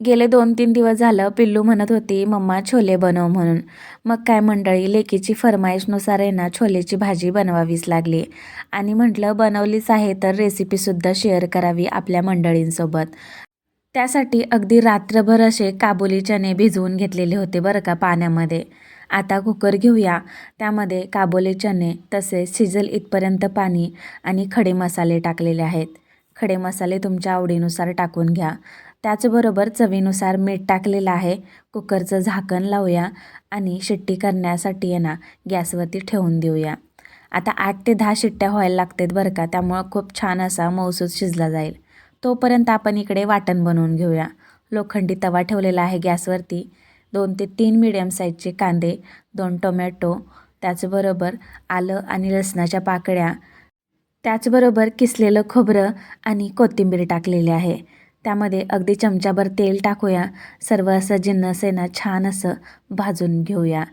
गेले 2-3 दिवस झालं पिल्लू म्हणत होती, "मम्मा छोले बनव" म्हणून. मग काय मंडळी, लेकीची फर्माईशनुसार आहे ना छोलेची भाजी बनवावीच लागली आणि म्हटलं बनवलीच आहे तर रेसिपीसुद्धा शेअर करावी आपल्या मंडळींसोबत. त्यासाठी अगदी रात्रभर असे काबुली चणे भिजवून घेतलेले होते बरं का पाण्यामध्ये. आता कुकर घेऊया. त्यामध्ये काबुली चणे तसेच शिजेल इथपर्यंत पाणी आणि खडे मसाले टाकलेले आहेत. खडे मसाले तुमच्या आवडीनुसार टाकून घ्या. त्याचबरोबर चवीनुसार मीठ टाकलेलं आहे. कुकरचं झाकण लावूया आणि शिट्टी करण्यासाठी आहे ना गॅसवरती ठेवून देऊया. आता 8 ते 10 शिट्ट्या व्हायला लागतात बरं का, त्यामुळं खूप छान असा मऊसूत शिजला जाईल. तोपर्यंत आपण इकडे वाटण बनवून घेऊया. लोखंडी तवा ठेवलेला आहे गॅसवरती. 2 ते 3 मीडियम साईजचे कांदे, 2 टोमॅटो, त्याचबरोबर आलं आणि लसणाच्या पाकळ्या, त्याचबरोबर किसलेलं खोबरं आणि कोथिंबीर टाकलेली आहे. त्यामध्ये अगदी चमचाभर तेल टाकूया. सर्व असं जिन्नस आहे ना छान असं भाजून घेऊया.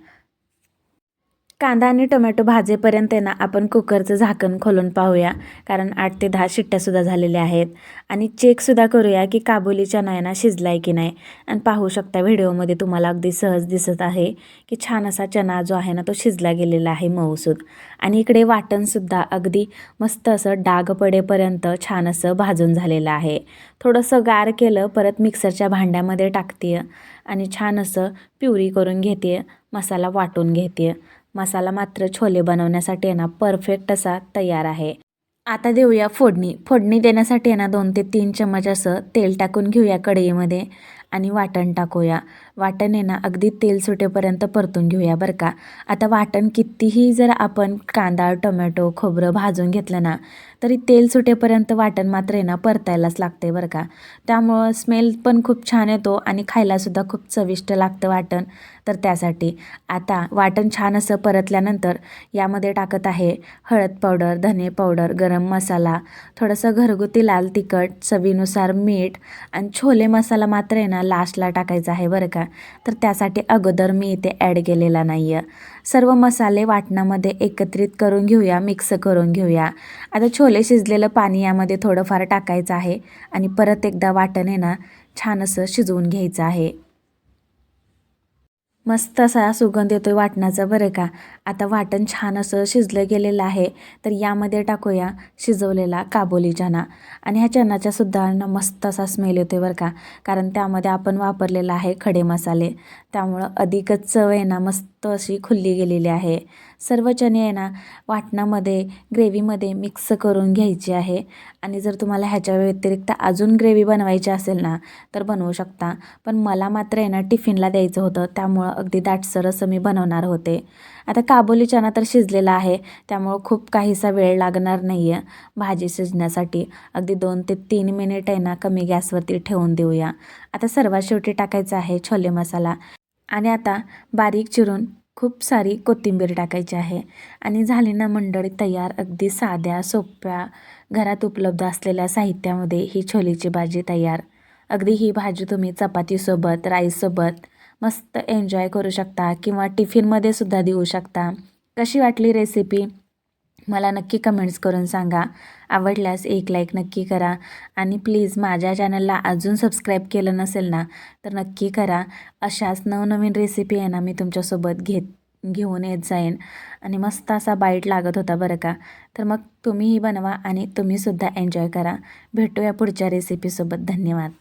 कांदा आणि टोमॅटो भाजेपर्यंत आहे ना आपण कुकरचं झाकण खोलून पाहूया, कारण 8 ते 10 शिट्ट्यासुद्धा झालेल्या आहेत. आणि चेकसुद्धा करूया की काबुली चणा आहे ना शिजला आहे की नाही. आणि पाहू शकता व्हिडिओमध्ये तुम्हाला अगदी सहज दिसत आहे की छान असा चणा जो आहे ना तो शिजला गेलेला आहे मऊसूत. आणि इकडे वाटणसुद्धा अगदी मस्त असं डाग पडेपर्यंत छान असं भाजून झालेलं आहे. थोडंसं गार केलं, परत मिक्सरच्या भांड्यामध्ये टाकते आणि छान असं प्युरी करून घेते, मसाला वाटून घेते. मसाला मात्र छोले बनवण्यासाठी आहे ना परफेक्ट असा तयार आहे. आता देऊया फोडणी. फोडणी देण्यासाठी आहे ना 2 ते 3 चमच असं तेल टाकून घेऊया कढईमध्ये आणि वाटण टाकूया. वाटण आहे ना अगदी तेल सुटेपर्यंत परतून घेऊया बरं का. आता वाटण कितीही जर आपण कांदा, टोमॅटो, खोबरं भाजून घेतलं ना, तरी तेल सुटेपर्यंत वाटण मात्र आहे ना परतायलाच लागते बरं का. त्यामुळं स्मेल पण खूप छान येतो आणि खायलासुद्धा खूप चविष्ट लागतं वाटण. तर त्यासाठी आता वाटण छान असं परतल्यानंतर यामध्ये टाकत आहे हळद पावडर, धने पावडर, गरम मसाला, थोडंसं घरगुती लाल तिखट, चवीनुसार मीठ आणि छोले मसाला मात्र आहे ना लास्टला टाकायचा आहे बरं का. तर त्यासाठी अगोदर मी इथे ॲड केलेला नाही आहे. सर्व मसाले वाटणामध्ये एकत्रित करून घेऊया, मिक्स करून घेऊया. आता छोले शिजलेलं पाणी यामध्ये थोडंफार टाकायचं आहे आणि परत एकदा वाटण आहे ना छान असं शिजवून घ्यायचं आहे. मस्त असा सुगंध येतोय वाटणाचा बरं का. आता वाटण छान असं शिजलं गेलेलं आहे. तर यामध्ये टाकूया शिजवलेला काबुली चणा आणि ह्या चण्याचा सुद्धा ना मस्त असा स्मेल येतोय बरं का, कारण त्यामध्ये आपण वापरलेला आहे खडे मसाले. त्यामुळं अधिकच चव आहे ना मस्त अशी खुलली गेलेली आहे. सर्व चणे आहे ना वाटणामध्ये ग्रेव्हीमध्ये मिक्स करून घ्यायची आहे. आणि जर तुम्हाला ह्याच्या व्यतिरिक्त अजून ग्रेव्ही बनवायची असेल ना तर बनवू शकता. पण मला मात्र आहे ना टिफिनला द्यायचं होतं, त्यामुळं अगदी दाटसर असं मी बनवणार होते. आता काबुली चणा तर शिजलेला आहे, त्यामुळं खूप काहीसा वेळ लागणार नाही आहे भाजी शिजण्यासाठी. अगदी 2 ते 3 मिनिट आहे ना कमी गॅसवरती ठेवून देऊया. आता सर्वात शेवटी टाकायचा आहे छोले मसाला आणि आता बारीक चिरून खूप सारी कोथिंबीर टाकायची आहे. आणि झाली ना मंडळी तयार अगदी साध्या, सोप्या, घरात उपलब्ध असलेल्या साहित्यामध्ये ही छोलेची भाजी तयार. अगदी ही भाजी तुम्ही चपातीसोबत, राईससोबत मस्त एन्जॉय करू शकता किंवा टिफिनमध्ये सुद्धा देऊ शकता. कशी वाटली रेसिपी मला नक्की कमेंट्स करून सांगा. आवडल्यास एक लाईक नक्की करा आणि प्लीज माझ्या चॅनलला अजून सबस्क्राईब केलं नसेल ना तर नक्की करा. अशाच नवनवीन रेसिपी आहे ना मी तुमच्यासोबत घेऊन येत जाईन. आणि मस्त असा बाईट लागत होता बरं का. तर मग तुम्हीही बनवा आणि तुम्हीसुद्धा एन्जॉय करा. भेटूया पुढच्या रेसिपीसोबत. धन्यवाद.